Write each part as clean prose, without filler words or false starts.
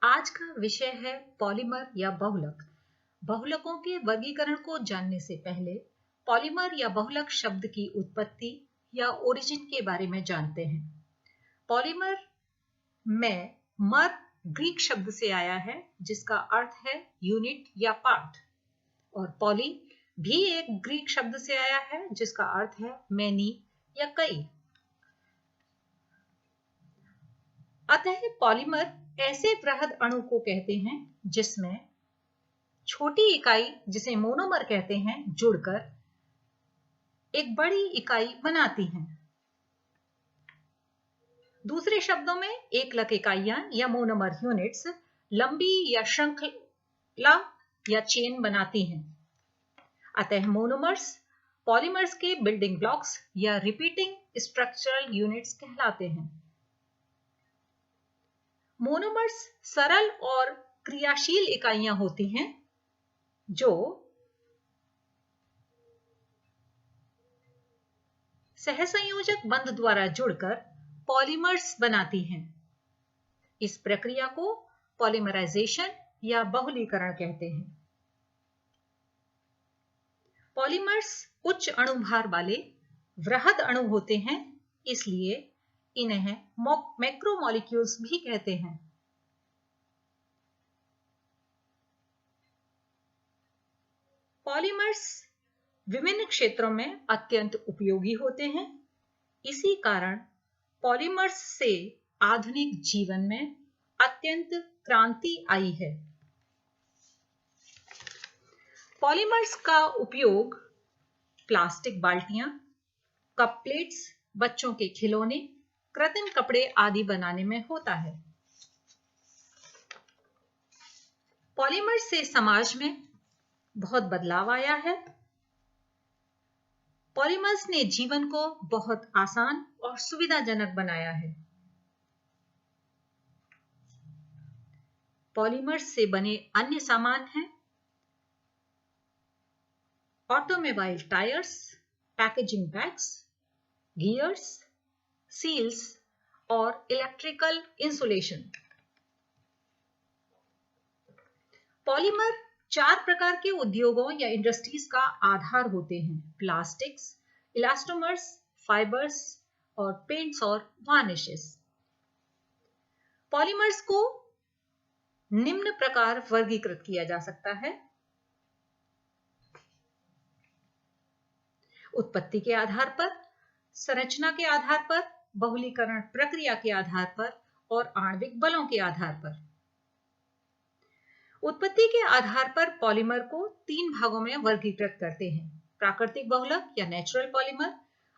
आज का विषय है पॉलीमर या बहुलक। बहुलकों के वर्गीकरण को जानने से पहले पॉलीमर या बहुलक शब्द की उत्पत्ति या ओरिजिन के बारे में जानते हैं। पॉलीमर में मर ग्रीक शब्द से आया है जिसका अर्थ है यूनिट या पार्ट, और पॉली भी एक ग्रीक शब्द से आया है जिसका अर्थ है मैनी या कई। अतः पॉलीमर ऐसे बृहद अणु को कहते हैं जिसमें छोटी इकाई, जिसे मोनोमर कहते हैं, जुड़कर एक बड़ी इकाई बनाती हैं। दूसरे शब्दों में एकलक इकाइयां या मोनोमर यूनिट्स लंबी या श्रृंखला या चेन बनाती हैं। अतः मोनोमर्स पॉलीमर्स के बिल्डिंग ब्लॉक्स या रिपीटिंग स्ट्रक्चरल यूनिट्स कहलाते हैं। मोनोमर्स सरल और क्रियाशील इकाइयां होती हैं जो सहसंयोजक बंध द्वारा जुड़कर पॉलीमर्स बनाती हैं। इस प्रक्रिया को पॉलीमराइजेशन या बहुलीकरण कहते हैं। पॉलीमर्स उच्च अणुभार वाले वृहद अणु होते हैं, इसलिए इन्हें मैक्रोमोलिक्यूल्स भी कहते हैं। पॉलीमर्स विभिन्न क्षेत्रों में अत्यंत उपयोगी होते हैं। इसी कारण पॉलीमर्स से आधुनिक जीवन में अत्यंत क्रांति आई है। पॉलीमर्स का उपयोग प्लास्टिक बाल्टियां, कप प्लेट्स, बच्चों के खिलौने, कृत्रिम कपड़े आदि बनाने में होता है। पॉलीमर्स से समाज में बहुत बदलाव आया है। पॉलीमर्स ने जीवन को बहुत आसान और सुविधाजनक बनाया है। पॉलीमर्स से बने अन्य सामान हैं automobile tyres, packaging bags, gears, seals और इलेक्ट्रिकल इंसुलेशन। पॉलीमर 4 प्रकार के उद्योगों या इंडस्ट्रीज का आधार होते हैं: प्लास्टिक्स, इलास्टोमर्स, फाइबर्स और पेंट्स और वार्निशेस। पॉलीमर्स को निम्न प्रकार वर्गीकृत किया जा सकता है: उत्पत्ति के आधार पर, संरचना के आधार पर, बहुलीकरण प्रक्रिया के आधार पर और आणविक बलों के आधार पर। उत्पत्ति के आधार पर पॉलीमर को 3 भागों में वर्गीकृत करते हैं: प्राकृतिक बहुलक या नेचुरल पॉलीमर,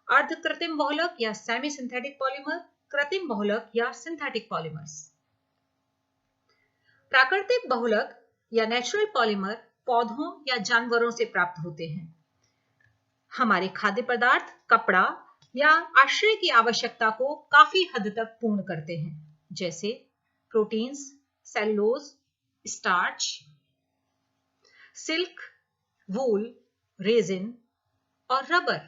अर्धकृत्रिम बहुलक या सेमी सिंथेटिक पॉलीमर, कृत्रिम बहुलक या सिंथेटिक पॉलीमर्स। प्राकृतिक बहुलक या नेचुरल पॉलीमर पौधों या जानवरों से प्राप्त होते हैं। हमारे खाद्य पदार्थ, कपड़ा या आश्रय की आवश्यकता को काफी हद तक पूर्ण करते हैं, जैसे प्रोटीन्स, सेलुलोज, स्टार्च, सिल्क, वूल, रेजिन और रबर।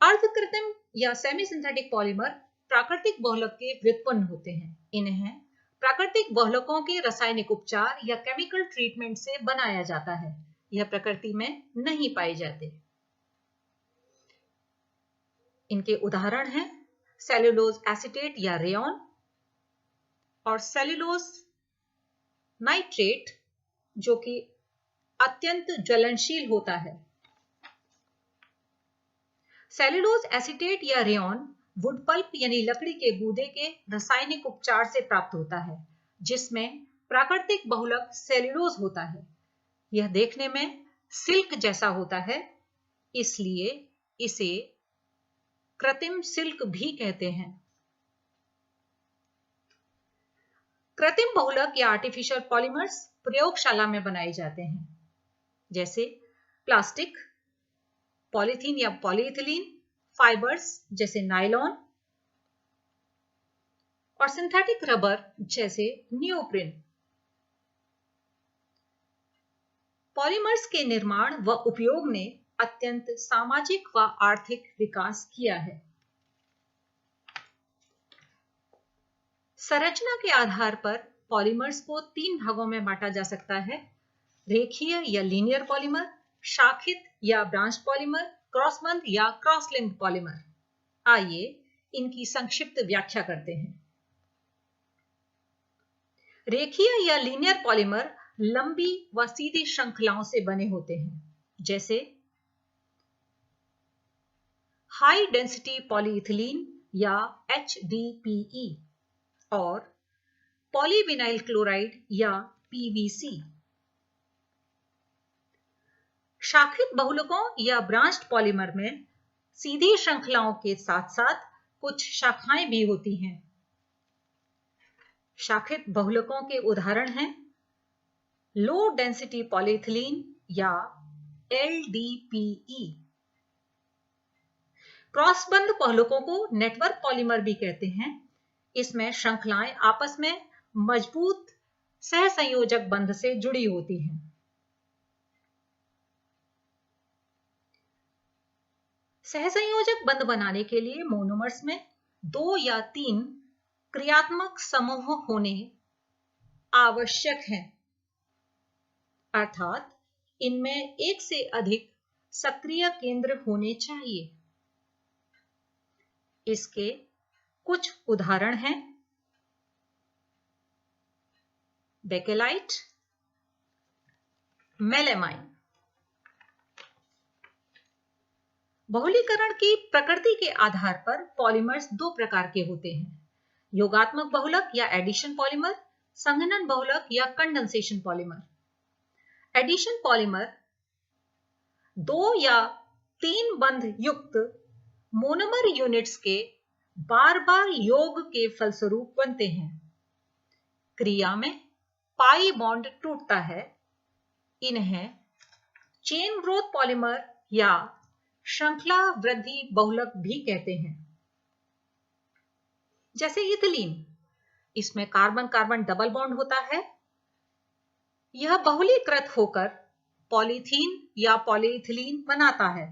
अर्धकृत्रिम या सेमी सिंथेटिक पॉलीमर प्राकृतिक बहुलक के व्युत्पन्न होते हैं। इन्हें प्राकृतिक बहुलकों के रासायनिक उपचार या केमिकल ट्रीटमेंट से बनाया जाता है। यह प्रकृति में नहीं पाए जाते। इनके उदाहरण हैं सेलुलोज एसीटेट या रेयॉन और सेलुलोज नाइट्रेट, जो कि अत्यंत ज्वलनशील होता है। सेलुलोज एसीटेट या रेयॉन वुड पल्प यानी लकड़ी के गूदे के रासायनिक उपचार से प्राप्त होता है, जिसमें प्राकृतिक बहुलक सेलुलोज होता है। यह देखने में सिल्क जैसा होता है, इसलिए इसे कृत्रिम सिल्क भी कहते हैं। कृत्रिम बहुलक या आर्टिफिशियल पॉलीमर्स प्रयोगशाला में बनाए जाते हैं, जैसे प्लास्टिक, पॉलीथीन या पॉलीइथिलीन, फाइबर्स जैसे नायलॉन और सिंथेटिक रबर जैसे नियोप्रिन। पॉलीमर्स के निर्माण व उपयोग ने अत्यंत सामाजिक व आर्थिक विकास किया है। संरचना के आधार पर पॉलीमर्स को 3 भागों में बांटा जा सकता है: रेखीय या लीनियर पॉलीमर, शाखित या ब्रांच पॉलीमर, क्रॉसबंध या क्रॉस लिंक्ड पॉलीमर। आइए इनकी संक्षिप्त व्याख्या करते हैं। रेखीय या लीनियर पॉलीमर लंबी व सीधी श्रृंखलाओं से बने होते हैं, जैसे हाई डेंसिटी पॉलीइथिलीन या HDPE और पॉलीविनाइल क्लोराइड या PVC। शाखित बहुलकों या ब्रांच्ड पॉलीमर में सीधी श्रृंखलाओं के साथ साथ कुछ शाखाएं भी होती हैं। शाखित बहुलकों के उदाहरण हैं लो डेंसिटी पॉलीइथिलीन या LDPE। क्रॉसबंध बहुलकों को नेटवर्क पॉलीमर भी कहते हैं। इसमें श्रृंखलाएं आपस में मजबूत सहसंयोजक बंध से जुड़ी होती हैं। सहसंयोजक बंध बनाने के लिए मोनोमर्स में 2 या 3 क्रियात्मक समूह होने आवश्यक हैं, अर्थात इनमें एक से अधिक सक्रिय केंद्र होने चाहिए। इसके कुछ उदाहरण हैं बेकेलाइट, मेलेमाइन। बहुलीकरण की प्रकृति के आधार पर पॉलीमर्स 2 प्रकार के होते हैं: योगात्मक बहुलक या एडिशन पॉलीमर, संघनन बहुलक या कंडेंसेशन पॉलीमर। एडिशन पॉलीमर 2 या 3 बंध युक्त मोनोमर यूनिट्स के बार बार योग के फलस्वरूप बनते हैं। क्रिया में पाई बॉन्ड टूटता है। इन्हें चेन ग्रोथ पॉलीमर या श्रृंखला वृद्धि बहुलक भी कहते हैं। जैसे इथिलीन, इसमें कार्बन कार्बन डबल बॉन्ड होता है। यह बहुलीकृत होकर पॉलीथीन या पॉलीइथिलीन बनाता है,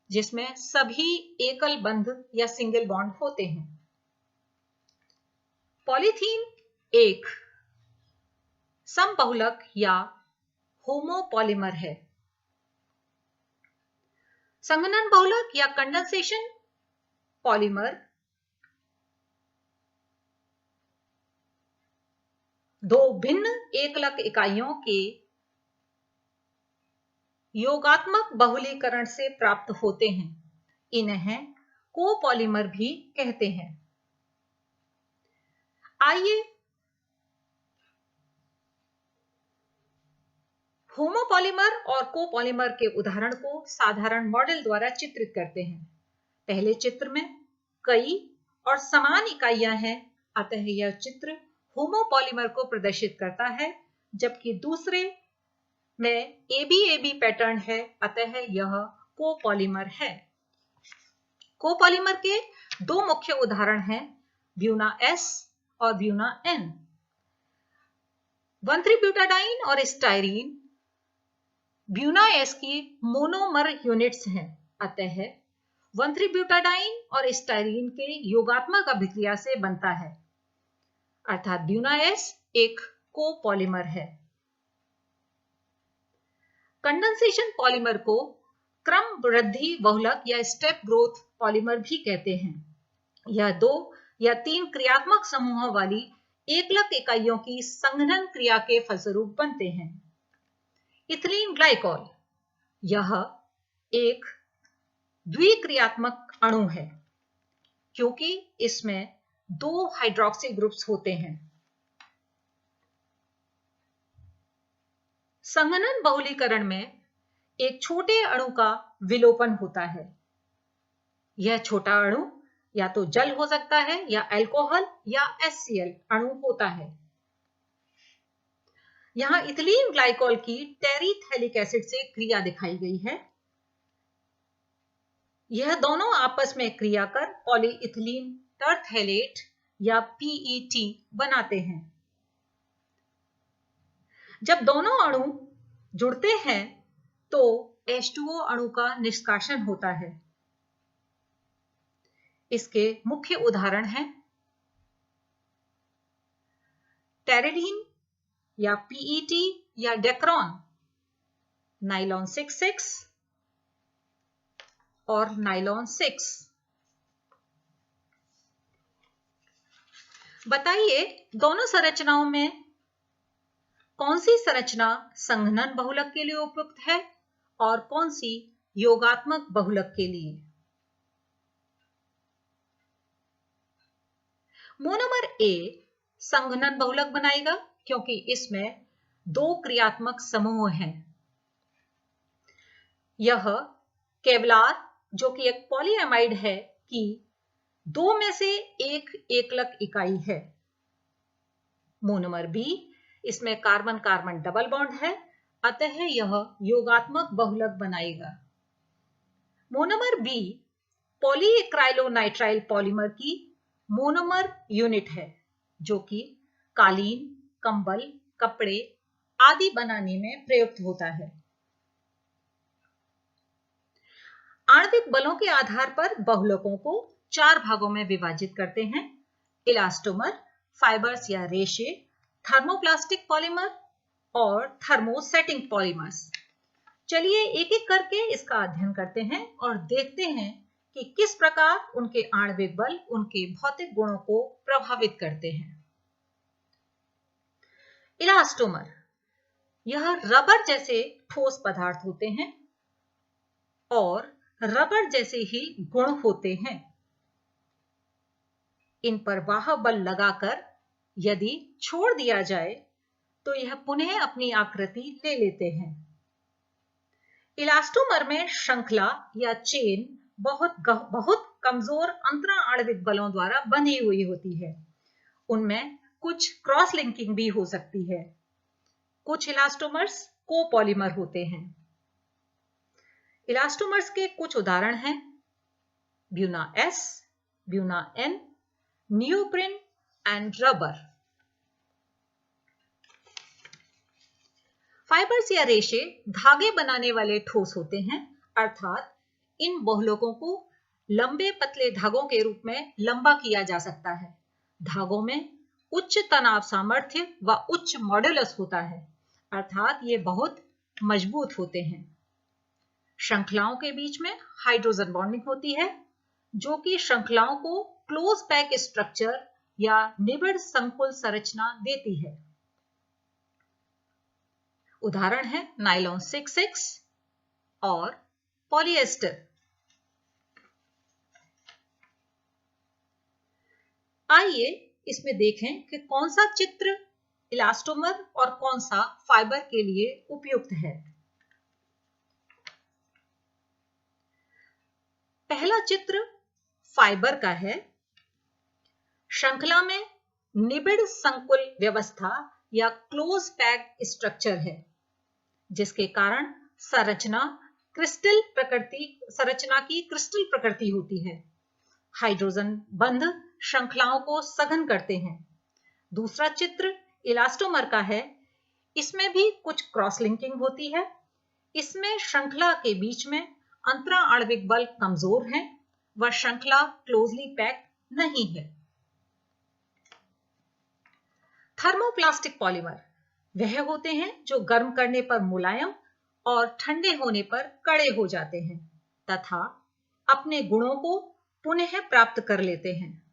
जिसमें सभी एकल बंध या सिंगल बॉन्ड होते हैं। पॉलीथीन एक समबहुलक या होमोपॉलीमर है। संघनन बहुलक या कंडेंसेशन पॉलीमर 2 भिन्न एकलक इकाइयों के योगात्मक बहुलीकरण से प्राप्त होते हैं। इन्हें कोपॉलीमर भी कहते हैं। आइए होमोपॉलीमर और कोपॉलीमर के उदाहरण को साधारण मॉडल द्वारा चित्रित करते हैं। पहले चित्र में कई और समान इकाइयां हैं, अतः यह चित्र होमोपॉलीमर को प्रदर्शित करता है, जबकि दूसरे में ABAB पैटर्न है, अतः यह कोपॉलीमर है। कोपॉलीमर के 2 मुख्य उदाहरण हैं ब्यूना S और ब्यूना N। 1,3-ब्यूटाडाइन और स्टाइरीन ब्यूना S की मोनोमर यूनिट्स हैं, अतः 1,3-ब्यूटाडाइन और स्टाइरीन के योगात्मक अभिक्रिया से बनता है, अर्थात ब्यूना S एक कोपॉलीमर है। कंडेंसेशन पॉलीमर को क्रम वृद्धि बहुलक या स्टेप ग्रोथ पॉलीमर भी कहते हैं। यह 2 या 3 क्रियात्मक समूहों वाली एकलक इकाइयों की संघनन क्रिया के फलस्वरूप बनते हैं। इथिलीन ग्लाइकॉल यह एक द्विक्रियात्मक अणु है, क्योंकि इसमें 2 हाइड्रोक्सी ग्रुप्स होते हैं। संघनन बहुलीकरण में एक छोटे अणु का विलोपन होता है। यह छोटा अणु या तो जल हो सकता है या अल्कोहल या HCl अणु होता है। यहां इथिलीन ग्लाइकॉल की टेरिथैलिक एसिड से क्रिया दिखाई गई है। यह दोनों आपस में क्रिया कर पॉलीइथिलीन टरथैलेट या PET बनाते हैं। जब दोनों अणु जुड़ते हैं तो H2O अणु का निष्कासन होता है। इसके मुख्य उदाहरण हैं टेरिडीन या पीईटी या डेक्रॉन, नाइलॉन 6 और नाइलॉन 6। बताइए दोनों संरचनाओं में कौन सी संरचना संघनन बहुलक के लिए उपयुक्त है और कौन सी योगात्मक बहुलक के लिए। मोनोमर ए संघनन बहुलक बनाएगा क्योंकि इसमें 2 क्रियात्मक समूह हैं। यह केवलार जो कि एक पॉलीएमाइड है कि 2 में से एक एकलक इकाई है। मोनोमर बी, इसमें कार्बन कार्बन डबल बॉन्ड है, अतः यह योगात्मक बहुलक बनाएगा। मोनोमर बी पॉलीक्राइलोनाइट्राइल पॉलीमर की मोनोमर यूनिट है जो कि कालीन, कंबल, कपड़े आदि बनाने में प्रयुक्त होता है। आणविक बलों के आधार पर बहुलकों को 4 भागों में विभाजित करते हैं: इलास्टोमर, फाइबर्स या रेशे, थर्मोप्लास्टिक पॉलीमर और थर्मोसेटिंग पॉलीमर्स। चलिए एक एक करके इसका अध्ययन करते हैं और देखते हैं कि किस प्रकार उनके आणविक बल उनके भौतिक गुणों को प्रभावित करते हैं। इलास्टोमर, यह रबर जैसे ठोस पदार्थ होते हैं और रबर जैसे ही गुण होते हैं। इन पर वाह बल लगाकर यदि छोड़ दिया जाए तो यह पुनः अपनी आकृति ले लेते हैं। इलास्टोमर में श्रृंखला या चेन बहुत कमजोर अंतरा आणविक बलों द्वारा बनी हुई होती है। उनमें कुछ क्रॉस लिंकिंग भी हो सकती है। कुछ इलास्टोमर्स कोपॉलीमर होते हैं। इलास्टोमर्स के कुछ उदाहरण हैं: Buna S, Buna N, neoprene and rubber. Fibres या रेशे धागे बनाने वाले ठोस होते हैं, अर्थात इन बहुलकों को लंबे पतले धागों के रूप में लंबा किया जा सकता है। धागों में उच्च तनाव सामर्थ्य व उच्च मॉड्यूलस होता है, अर्थात ये बहुत मजबूत होते हैं। श्रृंखलाओं के बीच में हाइड्रोजन बॉन्डिंग होती है जो कि श्रृंखलाओं को क्लोज पैक स्ट्रक्चर या निबिड़ संकुल संरचना देती है। उदाहरण है नाइलॉन 6 और पॉलिएस्टर। आइए इसमें देखें कि कौन सा चित्र इलास्टोमर और कौन सा फाइबर के लिए उपयुक्त है। पहला चित्र फाइबर का है। श्रृंखला में निबिड़ संकुल व्यवस्था या क्लोज पैक स्ट्रक्चर है जिसके कारण संरचना की क्रिस्टल प्रकृति होती है। हाइड्रोजन बंध श्रृंखलाओं को सघन करते हैं। दूसरा चित्र इलास्टोमर का है। इसमें भी कुछ क्रॉस लिंकिंग होती है। इसमें श्रृंखला के बीच में अंतरा आणविक बल कमजोर हैं व श्रृंखला क्लोजली पैक नहीं है। थर्मोप्लास्टिक पॉलीमर वह होते हैं जो गर्म करने पर मुलायम और ठंडे होने पर कड़े हो जाते हैं तथा अपने गुणों को पुनः प्राप्त कर लेते हैं।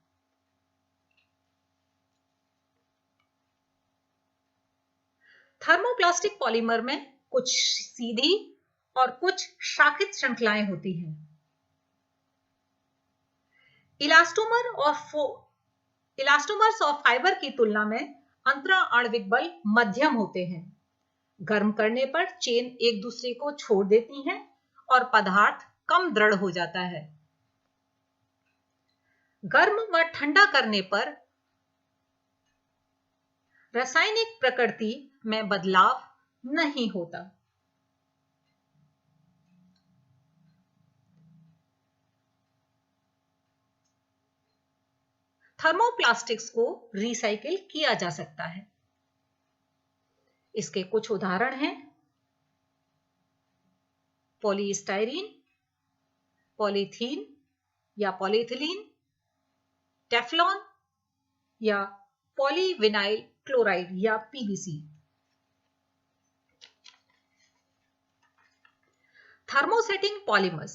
थर्मोप्लास्टिक पॉलीमर में कुछ सीधी और कुछ शाखित श्रृंखलाएं होती हैं। इलास्टोमर्स और फाइबर की तुलना में अंतरा आणविक बल मध्यम होते हैं। गर्म करने पर चेन एक दूसरे को छोड़ देती हैं और पदार्थ कम दृढ़ हो जाता है। गर्म व ठंडा करने पर रासायनिक प्रकृति में बदलाव नहीं होता। थर्मोप्लास्टिक्स को रिसाइकिल किया जा सकता है। इसके कुछ उदाहरण हैं: पॉलीस्टाइरीन, पॉलीथीन या पॉलीथिलीन, टेफ्लॉन या पॉलीविनाइल क्लोराइड या PVC. Thermosetting polymers.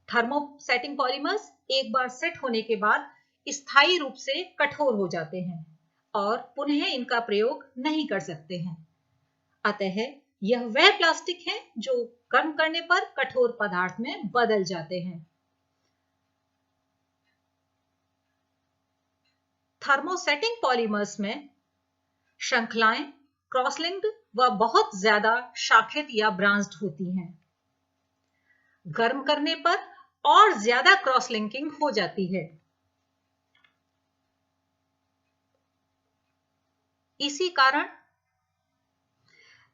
Thermosetting polymers एक बार सेट होने के बाद स्थायी रूप से कठोर हो जाते हैं और पुनः इनका प्रयोग नहीं कर सकते हैं। अतः यह वह प्लास्टिक है जो गर्म करने पर कठोर पदार्थ में बदल जाते हैं। थर्मोसेटिंग पॉलीमर्स में श्रृंखलाएं क्रॉस लिंक्ड व बहुत ज्यादा शाखित या ब्रांच्ड होती हैं। गर्म करने पर और ज्यादा क्रॉस लिंकिंग हो जाती है। इसी कारण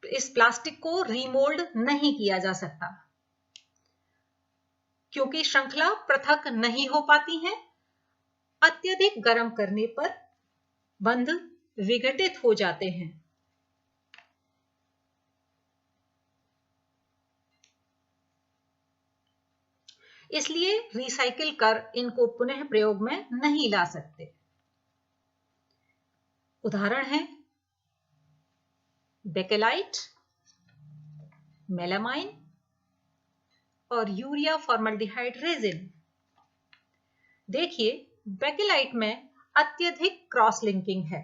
इस प्लास्टिक को रीमोल्ड नहीं किया जा सकता, क्योंकि श्रृंखला पृथक नहीं हो पाती है। अत्यधिक गर्म करने पर बंध विघटित हो जाते हैं। इसलिए रिसाइकिल कर इनको पुनः प्रयोग में नहीं ला सकते। उदाहरण है बेकेलाइट, मेलामाइन और यूरिया फॉर्मल्डिहाइड रेजिन। देखिए, बेकेलाइट में अत्यधिक क्रॉस लिंकिंग है